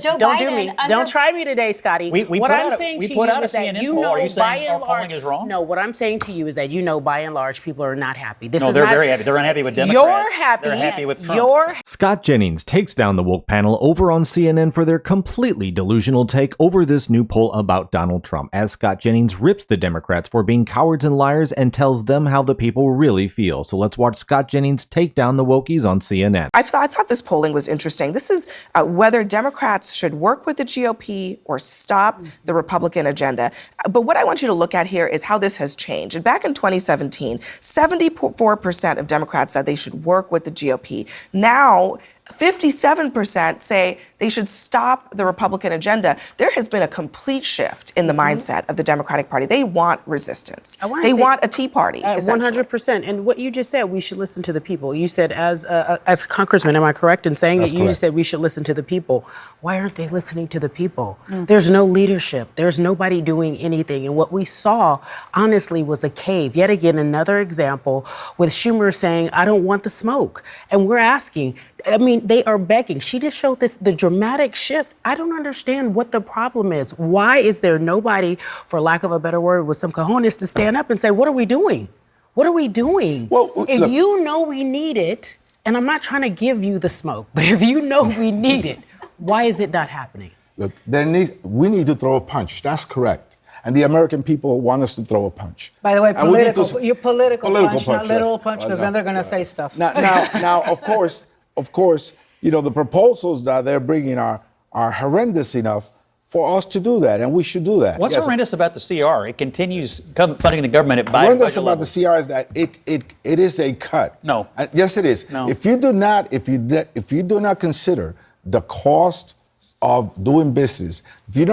Joe Don't Biden do me. Don't try me today, Scotty. We what put I'm out saying we to put you out a is that CNN you poll. know, Are you by saying our and polling large, is wrong? no, what I'm saying to you is that you know, by and large, people are not happy. This No, is they're not, very happy. They're unhappy with Democrats. You're happy. They're happy with Trump. You're Scott Jennings takes down the woke panel over on CNN for their completely delusional take over this new poll about Donald Trump, as Scott Jennings rips the Democrats for being cowards and liars and tells them how the people really feel. So let's watch Scott Jennings take down the wokies on CNN. I thought this polling was interesting. This is whether Democrats should work with the GOP or stop the Republican agenda. But what I want you to look at here is how this has changed. And back in 2017, 74% of Democrats said they should work with the GOP. Now, 57% say they should stop the Republican agenda. There has been a complete shift in the mindset of the Democratic Party. They want resistance. They want a Tea Party, 100%. And what you just said, we should listen to the people. You said, as a congressman, am I correct in saying that you just said we should listen to the people? Why aren't they listening to the people? There's no leadership. There's nobody doing anything. And what we saw, honestly, was a cave. Yet again, another example with Schumer saying, I don't want the smoke. And we're asking, I mean, they are begging. She just showed the dramatic shift. I don't understand what the problem is. Why is there nobody, for lack of a better word, with some cojones to stand up and say, what are we doing? What are we doing? Well, if look, you know we need it, and I'm not trying to give you the smoke, but if you know we need it, why is it not happening? Look, we need to throw a punch. That's correct. And the American people want us to throw a punch. By the way, political punch, not literal yes. punch, because then they're going to say stuff. Now, of course, you know, the proposals that they're bringing are horrendous enough for us to do that, and we should do that. What's horrendous about the CR? It continues funding the government at Biden. Horrendous about the CR is that it is a cut. No. Yes, it is. No. If you do not consider the cost of doing business, if you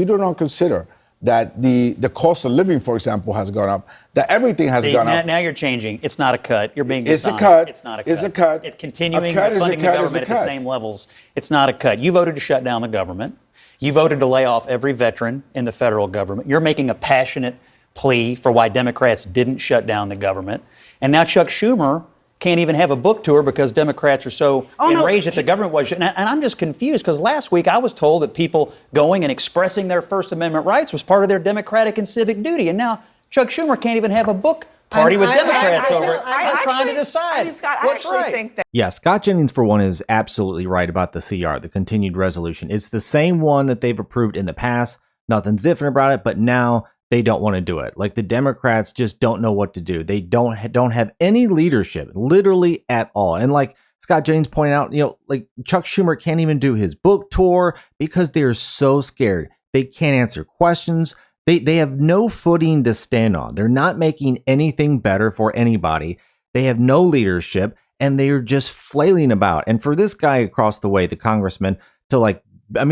do not consider that the cost of living, for example, has gone up, that everything has gone up. Now you're changing. It's not a cut. You're being It's dishonest. a cut. It's not a cut. It's a cut. It's continuing A cut is a funding the cut is a government at the cut. same levels. It's not a cut. You voted to shut down the government. You voted to lay off every veteran in the federal government. You're making a passionate plea for why Democrats didn't shut down the government. And now Chuck Schumer can't even have a book tour because Democrats are so enraged that the government was. And I'm just confused because last week I was told that people going and expressing their First Amendment rights was part of their democratic and civic duty. And now Chuck Schumer can't even have a book party with Democrats over it. I'm trying to decide. I mean, Scott, what's I actually right. think that. Yeah, Scott Jennings, for one, is absolutely right about the CR, the continued resolution. It's the same one that they've approved in the past. Nothing's different about it, but now they don't want to do it. Like, the Democrats just don't know what to do. They don't have any leadership, literally at all. And like Scott Jennings pointed out, you know, like Chuck Schumer can't even do his book tour because they're so scared. They can't answer questions. They have no footing to stand on. They're not making anything better for anybody. They have no leadership, and they're just flailing about. And for this guy across the way, the congressman, to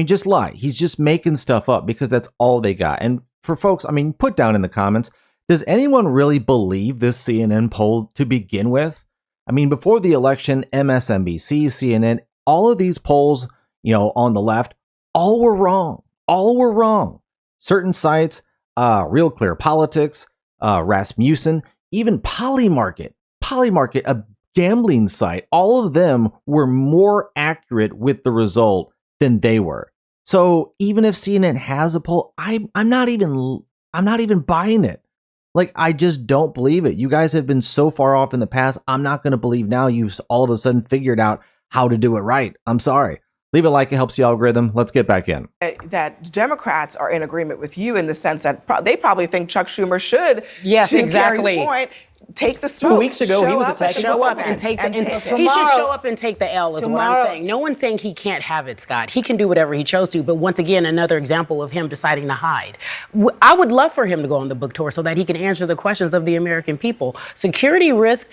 just lie. He's just making stuff up because that's all they got. And for folks, put down in the comments, does anyone really believe this CNN poll to begin with? Before the election, MSNBC, CNN, all of these polls, on the left, all were wrong. All were wrong. Certain sites, Real Clear Politics, Rasmussen, even Polymarket, a gambling site, all of them were more accurate with the result than they were. So even if CNN has a poll, I'm not even buying it. Like, I just don't believe it. You guys have been so far off in the past. I'm not going to believe now you've all of a sudden figured out how to do it right. I'm sorry. Leave a like. It helps the algorithm. Let's get back in. That Democrats are in agreement with you in the sense that they probably think Chuck Schumer should, yes, to exactly. Carrie's point, take the smoke. 2 weeks ago, he was attacking show up and take the. He should show up and take the L. Is what I'm saying. No one's saying he can't have it, Scott. He can do whatever he chose to. But once again, another example of him deciding to hide. I would love for him to go on the book tour so that he can answer the questions of the American people. Security risk.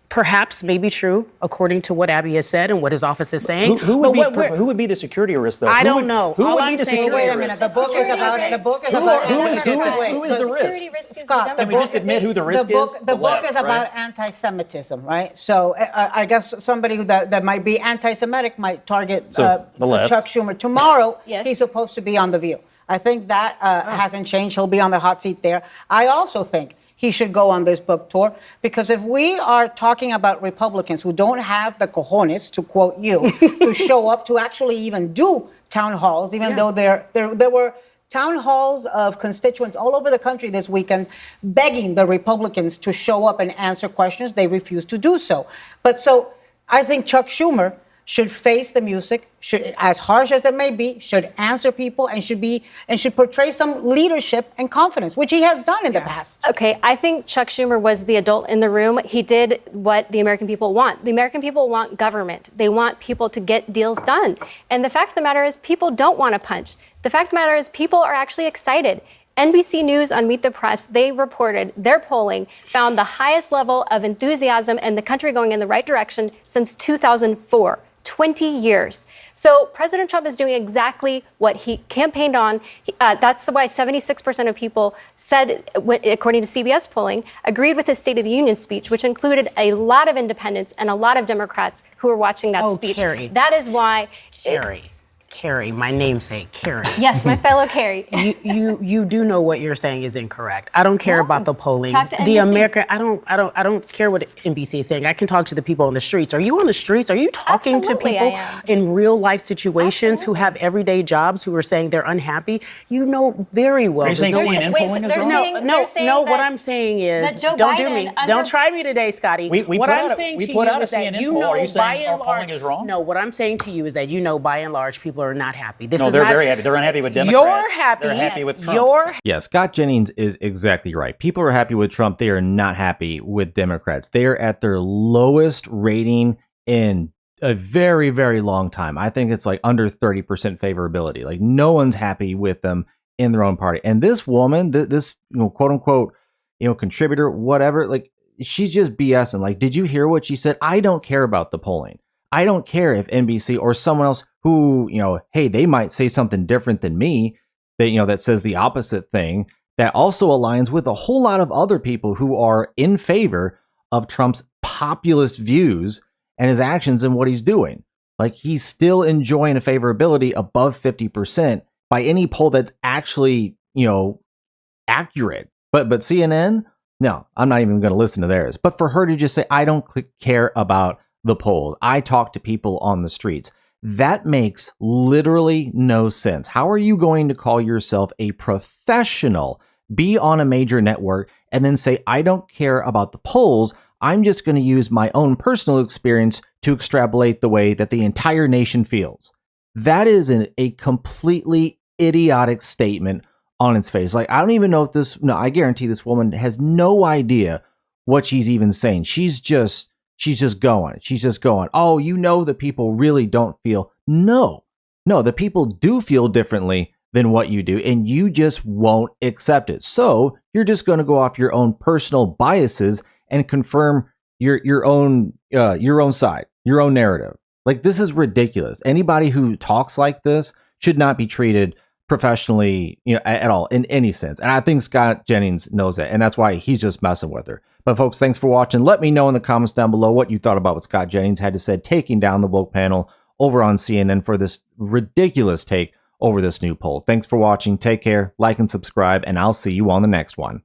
Perhaps may be true, according to what Abby has said and what his office is saying. Who would be the security risk, though? I don't know. Who would be the security risk? Wait a minute. The book is about. Who is the risk? Scott, can we just admit who the risk is? The book is about anti-Semitism, right? So I guess somebody that might be anti-Semitic might target the left. Chuck Schumer. Tomorrow, Yes. he's supposed to be on The View. I think that hasn't changed. He'll be on the hot seat there. I also think he should go on this book tour, because if we are talking about Republicans who don't have the cojones, to quote you, to show up to actually even do town halls, even though there were town halls of constituents all over the country this weekend begging the Republicans to show up and answer questions. They refused to do so. But so I think Chuck Schumer should face the music, should, as harsh as it may be, should answer people and should portray some leadership and confidence, which he has done in the past. Okay, I think Chuck Schumer was the adult in the room. He did what the American people want. The American people want government. They want people to get deals done. And the fact of the matter is people don't want to punch. The fact of the matter is people are actually excited. NBC News on Meet the Press, they reported their polling found the highest level of enthusiasm and the country going in the right direction since 2004. 20 years. So President Trump is doing exactly what he campaigned on. That's why 76% of people said, according to CBS polling, agreed with his State of the Union speech, which included a lot of independents and a lot of Democrats who were watching that speech. Carrie. That is why... Carrie, my namesake, Carrie. Yes, my fellow Carrie. You do know what you're saying is incorrect. I don't care about the polling. Talk to the NBC. American. I don't care what NBC is saying. I can talk to the people on the streets. Are you on the streets? Are you talking Absolutely, to people I am. in real life situations who have everyday jobs who are saying they're unhappy? You know very well. Are you saying that no- CNN wait, polling so is they're wrong? saying- no, they're saying no. What that- I'm saying is, that Joe don't do Biden me. under- Don't try me today, Scotty. We what put I'm out saying we to put you out a is that CNN you poll. know, Are you saying by and our polling large, is wrong? No, what I'm saying to you is that you know, by and large, people are not happy. This No, is they're not, very happy. They're unhappy with Democrats. You're happy. They're happy with Trump. You're Yeah, Scott Jennings is exactly right. People are happy with Trump. They are not happy with Democrats. They are at their lowest rating in a very, very long time. I think it's like under 30% favorability. Like no one's happy with them in their own party. And this woman, this quote unquote, contributor, whatever, like she's just BSing. Like, did you hear what she said? I don't care about the polling. I don't care if NBC or someone else who, hey, they might say something different than me that, that says the opposite thing that also aligns with a whole lot of other people who are in favor of Trump's populist views and his actions and what he's doing. Like he's still enjoying a favorability above 50% by any poll that's actually, accurate. But CNN, no, I'm not even going to listen to theirs. But for her to just say, I don't care about the polls. I talk to people on the streets. That makes literally no sense. How are you going to call yourself a professional, be on a major network, and then say, I don't care about the polls. I'm just going to use my own personal experience to extrapolate the way that the entire nation feels. That is a completely idiotic statement on its face. Like, I don't even know if I guarantee this woman has no idea what she's even saying. She's just going. She's just going, oh, the people really don't feel. No, the people do feel differently than what you do, and you just won't accept it. So you're just going to go off your own personal biases and confirm your own side, your own narrative. Like, this is ridiculous. Anybody who talks like this should not be treated professionally, at all in any sense. And I think Scott Jennings knows that, and that's why he's just messing with her. But folks, thanks for watching. Let me know in the comments down below what you thought about what Scott Jennings had to say, taking down the woke panel over on CNN for this ridiculous take over this new poll. Thanks for watching. Take care, like and subscribe, and I'll see you on the next one.